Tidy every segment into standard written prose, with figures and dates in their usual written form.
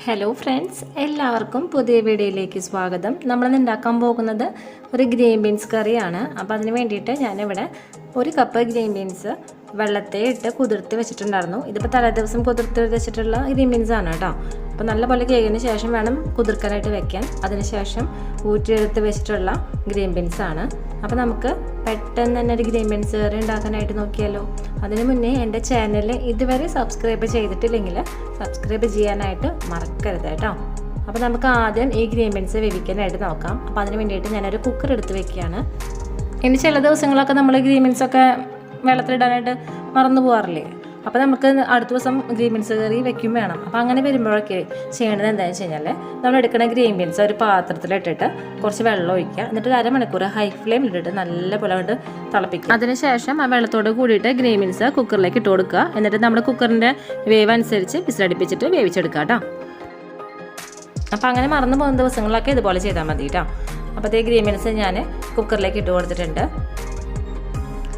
Hello friends, എല്ലാവർക്കും പുതിയ വീഡിയോയിലേക്ക് സ്വാഗതം. നമ്മളിന്ന് ഉണ്ടാക്കാൻ പോകുന്നത് ഒരു ഗ്രീൻ ബീൻസ് കറിയാണ്. അപ്പോൾ അതിന് വേണ്ടിയിട്ട് ഞാനിവിടെ 1 കപ്പ് ഗ്രീൻ ബീൻസ് വെള്ളത്തെ ഇട്ട് കുതിർത്ത് വെച്ചിട്ടുണ്ടായിരുന്നു. ഇതിപ്പോൾ തലേ ദിവസം കുതിർത്ത് വെച്ചിട്ടുള്ള ഗ്രീൻ ബീൻസ് ആണ് കേട്ടോ. അപ്പോൾ നല്ലപോലെ കേൾക്കിന് ശേഷം വേണം കുതിർക്കാനായിട്ട് വെക്കാൻ. അതിനുശേഷം ഊറ്റിയെടുത്ത് വെച്ചിട്ടുള്ള ഗ്രീൻ ബീൻസ് ആണ്. അപ്പോൾ നമുക്ക് പെട്ടെന്ന് തന്നെ ഒരു ഗ്രീൻ ബീൻസ് കറി ഉണ്ടാക്കാനായിട്ട് നോക്കിയാലോ. അതിനു മുന്നേ എൻ്റെ ചാനൽ ഇതുവരെ സബ്സ്ക്രൈബ് ചെയ്തിട്ടില്ലെങ്കിൽ സബ്സ്ക്രൈബ് ചെയ്യാനായിട്ട് മറക്കരുത് കേട്ടോ. അപ്പോൾ നമുക്ക് ആദ്യം ഈ ഗ്രീൻ ബീൻസ് വേവിക്കാനായിട്ട് നോക്കാം. അപ്പോൾ അതിന് വേണ്ടിയിട്ട് ഞാനൊരു കുക്കർ എടുത്ത് വെക്കുകയാണ്. ഇനി ചില ദിവസങ്ങളൊക്കെ നമ്മൾ ഗ്രീൻ ബീൻസൊക്കെ വെള്ളത്തിലിടാനായിട്ട് മറന്നു പോകാറില്ലേ. അപ്പോൾ നമുക്ക് അടുത്ത ദിവസം ഗ്രീൻ ബീൻസ് കറി വെക്കും വേണം. അപ്പോൾ അങ്ങനെ വരുമ്പോഴൊക്കെ ചെയ്യേണ്ടത് എന്താണെന്ന് വെച്ച് കഴിഞ്ഞാൽ നമ്മൾ എടുക്കുന്ന ഗ്രീൻ ബീൻസ് ഒരു പാത്രത്തിലിട്ടിട്ട് കുറച്ച് വെള്ളം ഒഴിക്കുക. എന്നിട്ട് 1/2 മണിക്കൂർ ഹൈ ഫ്ലെയിമിലിട്ടിട്ട് നല്ലപോലെ കൊണ്ട് തിളപ്പിക്കുക. അതിനുശേഷം ആ വെള്ളത്തോട് കൂടിയിട്ട് ഗ്രീൻ ബീൻസ് കുക്കറിലേക്ക് ഇട്ട് കൊടുക്കുക. എന്നിട്ട് നമ്മുടെ കുക്കറിൻ്റെ വേവ് അനുസരിച്ച് വിസിലടിപ്പിച്ചിട്ട് വേവിച്ചെടുക്കുക കേട്ടോ. അപ്പോൾ അങ്ങനെ മറന്നു പോകുന്ന ദിവസങ്ങളിലൊക്കെ ഇതുപോലെ ചെയ്താൽ മതി കേട്ടോ. അപ്പോൾ അതേ ഗ്രീൻ ബീൻസ് ഞാൻ കുക്കറിലേക്ക് ഇട്ട് കൊടുത്തിട്ടുണ്ട്.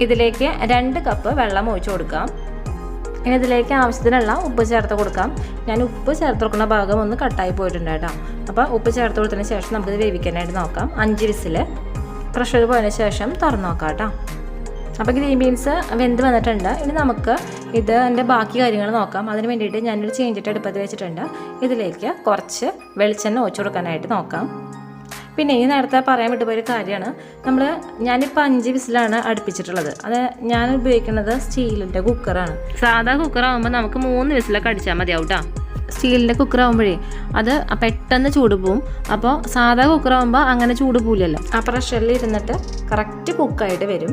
ഇതിലേക്ക് 2 കപ്പ് വെള്ളം ഒഴിച്ചു കൊടുക്കാം. ഇനി ഇതിലേക്ക് ആവശ്യത്തിനുള്ള ഉപ്പ് ചേർത്ത് കൊടുക്കാം. ഞാൻ ഉപ്പ് ചേർത്ത് കൊടുക്കുന്ന ഭാഗം ഒന്ന് കട്ടായി പോയിട്ടുണ്ട് കേട്ടോ. അപ്പോൾ ഉപ്പ് ചേർത്ത് കൊടുത്തതിന് ശേഷം നമുക്കിത് വേവിക്കാനായിട്ട് നോക്കാം. 5 വിസിൽ പ്രഷർ പോയതിന് ശേഷം തുറന്ന് നോക്കാം കേട്ടോ. അപ്പോൾ ഗ്രീൻ ബീൻസ് വെന്ത് വന്നിട്ടുണ്ട്. ഇനി നമുക്ക് ഇതിൻ്റെ ബാക്കി കാര്യങ്ങൾ നോക്കാം. അതിന് വേണ്ടിയിട്ട് ഞാനൊരു ചീഞ്ചട്ടി അടുപ്പത്ത് വെച്ചിട്ടുണ്ട്. ഇതിലേക്ക് കുറച്ച് വെളിച്ചെണ്ണ ഒഴിച്ചു കൊടുക്കാനായിട്ട് നോക്കാം. പിന്നെ ഈ നേരത്തെ പറയാൻ വിട്ടുപോയൊരു കാര്യമാണ്, ഞാനിപ്പോൾ 5 വിസിലാണ് അടുപ്പിച്ചിട്ടുള്ളത്. അത് ഞാൻ ഉപയോഗിക്കുന്നത് സ്റ്റീലിൻ്റെ കുക്കറാണ്. സാധാ കുക്കറാകുമ്പോൾ നമുക്ക് 3 വിസിലൊക്കെ അടിച്ചാൽ മതിയാവും കേട്ടോ. സ്റ്റീലിൻ്റെ കുക്കറാകുമ്പോഴേ അത് പെട്ടെന്ന് ചൂട് പോവും. അപ്പോൾ സാധാ കുക്കറാകുമ്പോൾ അങ്ങനെ ചൂട് പോവില്ലല്ലോ. ആ പ്രഷറിൽ ഇരുന്നിട്ട് കറക്റ്റ് കുക്കായിട്ട് വരും.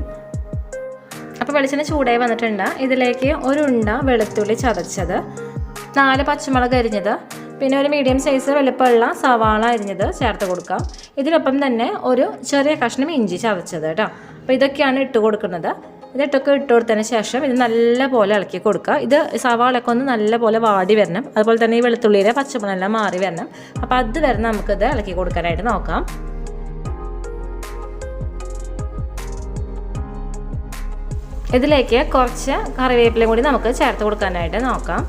അപ്പോൾ വെളിച്ചെണ്ണ ചൂടായി വന്നിട്ടുണ്ട്. ഇതിലേക്ക് 1 ഉണ്ട വെളുത്തുള്ളി ചതച്ചത്, 4 പച്ചമുളക് അരിഞ്ഞത്, പിന്നെ ഒരു മീഡിയം സൈസ് വലുപ്പമുള്ള സവാള അരിഞ്ഞത് ചേർത്ത് കൊടുക്കാം. ഇതിനൊപ്പം തന്നെ ഒരു ചെറിയ കഷ്ണം ഇഞ്ചി ചതച്ചത് കേട്ടോ. അപ്പോൾ ഇതൊക്കെയാണ് ഇട്ട് കൊടുക്കുന്നത്. ഇതിട്ടൊക്കെ ഇട്ട് കൊടുത്തതിന് ശേഷം ഇത് നല്ലപോലെ ഇളക്കി കൊടുക്കുക. ഇത് സവാളയൊക്കെ ഒന്ന് നല്ലപോലെ വാടി വരണം. അതുപോലെ തന്നെ ഈ വെളുത്തുള്ളിയുടെ പച്ചമണെല്ലാം മാറി വരണം. അപ്പോൾ അത് വരെ നമുക്കിത് ഇളക്കി കൊടുക്കാനായിട്ട് നോക്കാം. ഇതിലേക്ക് കുറച്ച് കറിവേപ്പിലയും കൂടി നമുക്ക് ചേർത്ത് കൊടുക്കാനായിട്ട് നോക്കാം.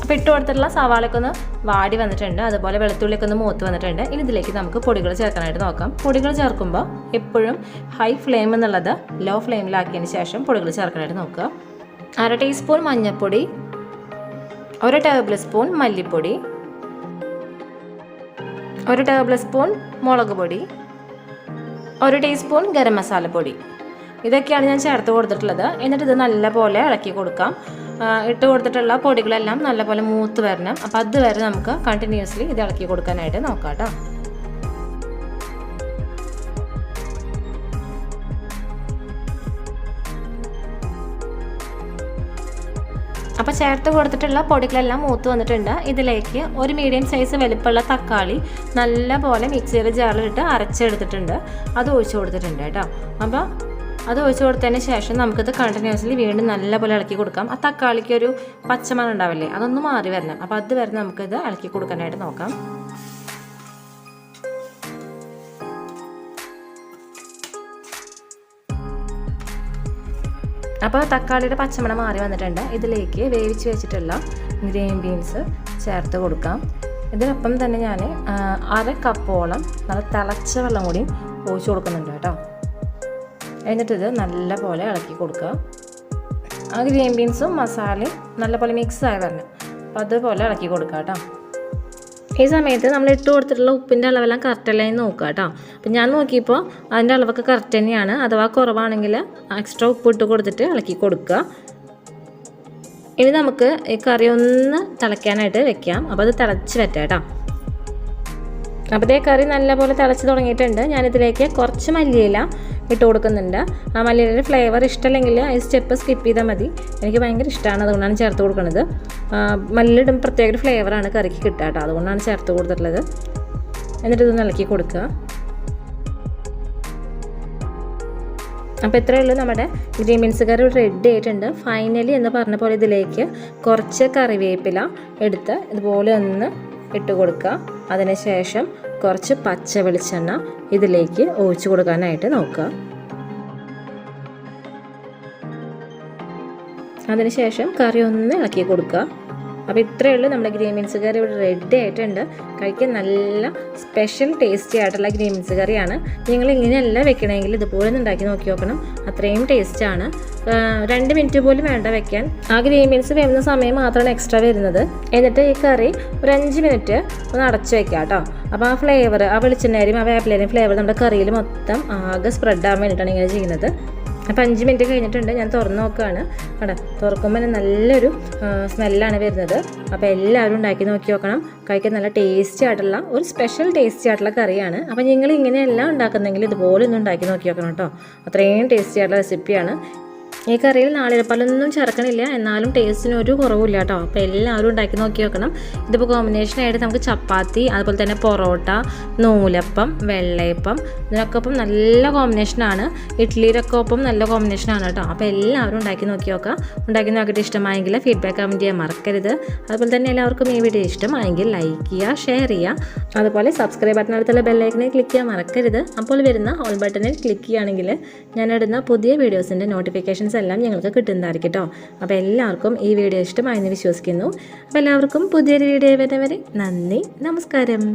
അപ്പോൾ ഇട്ട് കൊടുത്തിട്ടുള്ള സവാളയൊക്കെ ഒന്ന് വാടി വന്നിട്ടുണ്ട്. അതുപോലെ വെളുത്തുള്ളിയൊക്കെ ഒന്ന് മൂത്ത് വന്നിട്ടുണ്ട്. ഇനി ഇതിലേക്ക് നമുക്ക് പൊടികൾ ചേർക്കാനായിട്ട് നോക്കാം. പൊടികൾ ചേർക്കുമ്പോൾ എപ്പോഴും ഹൈ ഫ്ലെയിം എന്നുള്ളത് ലോ ഫ്ലെയിമിലാക്കിയതിന് ശേഷം പൊടികൾ ചേർക്കാനായിട്ട് നോക്കുക. 1/2 ടീസ്പൂൺ മഞ്ഞൾപ്പൊടി, 1 ടേബിൾ സ്പൂൺ മല്ലിപ്പൊടി, 1 ടേബിൾ സ്പൂൺ മുളക് പൊടി, 1 ടീസ്പൂൺ ഗരം മസാലപ്പൊടി. ഇതൊക്കെയാണ് ഞാൻ ചേർത്ത് കൊടുത്തിട്ടുള്ളത്. എന്നിട്ട് ഇത് നല്ലപോലെ ഇളക്കി കൊടുക്കാം. ഇട്ട് കൊടുത്തിട്ടുള്ള പൊടികളെല്ലാം നല്ലപോലെ മൂത്ത് വരണം. അപ്പോൾ അതുവരെ നമുക്ക് കണ്ടിന്യൂസ്ലി ഇത് ഇളക്കി കൊടുക്കാനായിട്ട് നോക്കാം കേട്ടോ. അപ്പോൾ ചേർത്ത് കൊടുത്തിട്ടുള്ള പൊടികളെല്ലാം മൂത്ത് വന്നിട്ടുണ്ട്. ഇതിലേക്ക് ഒരു മീഡിയം സൈസ് വലുപ്പമുള്ള തക്കാളി നല്ലപോലെ മിക്സിയുടെ ജാറിലിട്ട് അരച്ചെടുത്തിട്ടുണ്ട്. അത് ഒഴിച്ചു കൊടുത്തിട്ടുണ്ട് കേട്ടോ. അപ്പോൾ അത് ഒഴിച്ചു കൊടുത്തതിന് ശേഷം നമുക്കിത് കണ്ടിന്യൂസ്ലി വീണ്ടും നല്ലപോലെ ഇളക്കി കൊടുക്കാം. ആ തക്കാളിക്ക് ഒരു പച്ചമണം ഉണ്ടാവില്ലേ, അതൊന്ന് മാറി വരണം. അപ്പോൾ അത് വരെ നമുക്കിത് ഇളക്കി കൊടുക്കാനായിട്ട് നോക്കാം. അപ്പോൾ തക്കാളിയുടെ പച്ചമണം മാറി വന്നിട്ടുണ്ട്. ഇതിലേക്ക് വേവിച്ച് വെച്ചിട്ടുള്ള ഗ്രീൻ ബീൻസ് ചേർത്ത് കൊടുക്കാം. ഇതിനൊപ്പം തന്നെ ഞാൻ 1/2 കപ്പോളം നല്ല തിളച്ച വെള്ളം കൂടി ഒഴിച്ചു കൊടുക്കുന്നുണ്ട് കേട്ടോ. എന്നിട്ടിത് നല്ലപോലെ ഇളക്കി കൊടുക്കുക. ആ ഗ്രീൻ ബീൻസും മസാലയും നല്ലപോലെ മിക്സ് ആയി വരണം. അപ്പോൾ അതുപോലെ ഇളക്കി കൊടുക്കുക കേട്ടോ. ഈ സമയത്ത് നമ്മൾ ഇട്ട് കൊടുത്തിട്ടുള്ള ഉപ്പിൻ്റെ അളവെല്ലാം കറക്റ്റല്ലേ നോക്കുക കേട്ടോ. അപ്പം ഞാൻ നോക്കിയപ്പോൾ അതിൻ്റെ അളവൊക്കെ കറക്റ്റ് തന്നെയാണ്. അഥവാ കുറവാണെങ്കിൽ എക്സ്ട്രാ ഉപ്പ് ഇട്ട് കൊടുത്തിട്ട് ഇളക്കി കൊടുക്കുക. ഇനി നമുക്ക് ഈ കറി ഒന്ന് തിളയ്ക്കാനായിട്ട് വെക്കാം. അപ്പോൾ അത് തിളച്ച് വറ്റാം കേട്ടോ. അപ്പോൾ ഇതേ കറി നല്ലപോലെ തിളച്ച് തുടങ്ങിയിട്ടുണ്ട്. ഞാനിതിലേക്ക് കുറച്ച് മല്ലിയില ഇട്ട് കൊടുക്കുന്നുണ്ട്. ആ മല്ലിയിലയുടെ ഫ്ലേവർ ഇഷ്ടമല്ലെങ്കിൽ ഈ സ്റ്റെപ്പ് സ്കിപ്പ് ചെയ്താൽ മതി. എനിക്ക് ഭയങ്കര ഇഷ്ടമാണ്, അതുകൊണ്ടാണ് ചേർത്ത് കൊടുക്കുന്നത്. മല്ലിയിടും പ്രത്യേക ഒരു ഫ്ലേവറാണ് കറിക്ക് കിട്ടുക കേട്ടോ. അതുകൊണ്ടാണ് ചേർത്ത് കൊടുത്തിട്ടുള്ളത്. എന്നിട്ട് ഇത് ഇളക്കി കൊടുക്കുക. അപ്പോൾ ഇത്രയേ ഉള്ളൂ, നമ്മുടെ ഗ്രീൻ ബീൻസ് കറി റെഡി ആയിട്ടുണ്ട്. ഫൈനലി എന്ന് പറഞ്ഞ പോലെ ഇതിലേക്ക് കുറച്ച് കറിവേപ്പില എടുത്ത് ഇതുപോലെ ഒന്ന് ഇട്ട് കൊടുക്കുക. അതിനുശേഷം കുറച്ച് പച്ച വെളിച്ചെണ്ണ ഇതിലേക്ക് ഒഴിച്ചു കൊടുക്കാനായിട്ട് നോക്കുക. അതിനുശേഷം കറി ഒന്ന് ഇളക്കി കൊടുക്കുക. അപ്പോൾ ഇത്രയേ ഉള്ളൂ, നമ്മുടെ ഗ്രീൻ ബീൻസ് കറി ഇവിടെ റെഡി ആയിട്ടുണ്ട്. കഴിക്കാൻ നല്ല സ്പെഷ്യൽ ടേസ്റ്റി ആയിട്ടുള്ള ഗ്രീൻ ബീൻസ് കറിയാണ്. നിങ്ങൾ ഇങ്ങനെയല്ല വെക്കണമെങ്കിൽ ഇതുപോലെ ഒന്ന് ഉണ്ടാക്കി നോക്കി നോക്കണം, അത്രയും ടേസ്റ്റാണ്. 2 മിനിറ്റ് പോലും വേണ്ട വെക്കാൻ. ആ ഗ്രീൻ ബീൻസ് വേവുന്ന സമയം മാത്രമാണ് എക്സ്ട്രാ വരുന്നത്. എന്നിട്ട് ഈ കറി ഒരു 5 മിനിറ്റ് ഒന്ന് അടച്ചു വെക്കാം കേട്ടോ. അപ്പോൾ ആ ഫ്ലേവർ, ആ വെളിച്ചെണ്ണയും ആ വേപ്പിലയും ഫ്ലേവർ നമ്മുടെ കറിയിൽ മൊത്തം ആകെ സ്പ്രെഡ് ആകാൻ വേണ്ടിയിട്ടാണ് ഇങ്ങനെ ചെയ്യുന്നത്. അപ്പോൾ 5 മിനിറ്റ് കഴിഞ്ഞിട്ടുണ്ട്, ഞാൻ തുറന്ന് നോക്കുകയാണ്. അവിടെ തുറക്കുമ്പോൾ നല്ലൊരു സ്മെല്ലാണ് വരുന്നത്. അപ്പോൾ എല്ലാവരും ഉണ്ടാക്കി നോക്കി നോക്കണം. കഴിക്കാൻ നല്ല ടേസ്റ്റി ആയിട്ടുള്ള ഒരു സ്പെഷ്യൽ ടേസ്റ്റി ആയിട്ടുള്ള കറിയാണ്. അപ്പോൾ നിങ്ങൾ ഇങ്ങനെയെല്ലാം ഉണ്ടാക്കുന്നെങ്കിൽ ഇതുപോലെ ഒന്ന് ഉണ്ടാക്കി നോക്കി നോക്കണം കേട്ടോ. അത്രയും ടേസ്റ്റി ആയിട്ടുള്ള റെസിപ്പിയാണ്. ഈ കറിയിൽ നാളികേരപ്പാലൊന്നും ചേർക്കണില്ല, എന്നാലും ടേസ്റ്റിന് ഒരു കുറവില്ല കേട്ടോ. അപ്പോൾ എല്ലാവരും ഉണ്ടാക്കി നോക്കി നോക്കണം. ഇതിപ്പോൾ കോമ്പിനേഷനായിട്ട് നമുക്ക് ചപ്പാത്തി, അതുപോലെ തന്നെ പൊറോട്ട, നൂലപ്പം, വെള്ളയപ്പം, ഇതിനൊക്കെ ഒപ്പം നല്ല കോമ്പിനേഷനാണ്. ഇഡ്ഡലിയിലൊക്കെ ഒപ്പം നല്ല കോമ്പിനേഷനാണ് കേട്ടോ. അപ്പോൾ എല്ലാവരും ഉണ്ടാക്കി നോക്കി നോക്കുക. ഉണ്ടാക്കി നോക്കിയിട്ട് ഇഷ്ടമായെങ്കിൽ ഫീഡ്ബാക്ക് കമൻറ്റ് ചെയ്യാൻ മറക്കരുത്. അതുപോലെ തന്നെ എല്ലാവർക്കും ഈ വീഡിയോ ഇഷ്ടമായെങ്കിൽ ലൈക്ക് ചെയ്യുക, ഷെയർ ചെയ്യുക. അതുപോലെ സബ്സ്ക്രൈബ് ബട്ടനടുത്തുള്ള ബെല്ലൈക്കനെ ക്ലിക്ക് ചെയ്യാൻ മറക്കരുത്. അപ്പോൾ വരുന്ന ഓൾ ബട്ടണിൽ ക്ലിക്ക് ചെയ്യുകയാണെങ്കിൽ ഞാനിടുന്ന പുതിയ വീഡിയോസിൻ്റെ നോട്ടിഫിക്കേഷൻസ് എല്ലാം ഞങ്ങൾക്ക് കിട്ടുന്നതായിരിക്കും കേട്ടോ. അപ്പോൾ എല്ലാവർക്കും ഈ വീഡിയോ ഇഷ്ടമായെന്ന് വിശ്വസിക്കുന്നു. അപ്പോൾ എല്ലാവർക്കും പുതിയൊരു വീഡിയോ വരുന്നവരെ നന്ദി, നമസ്കാരം.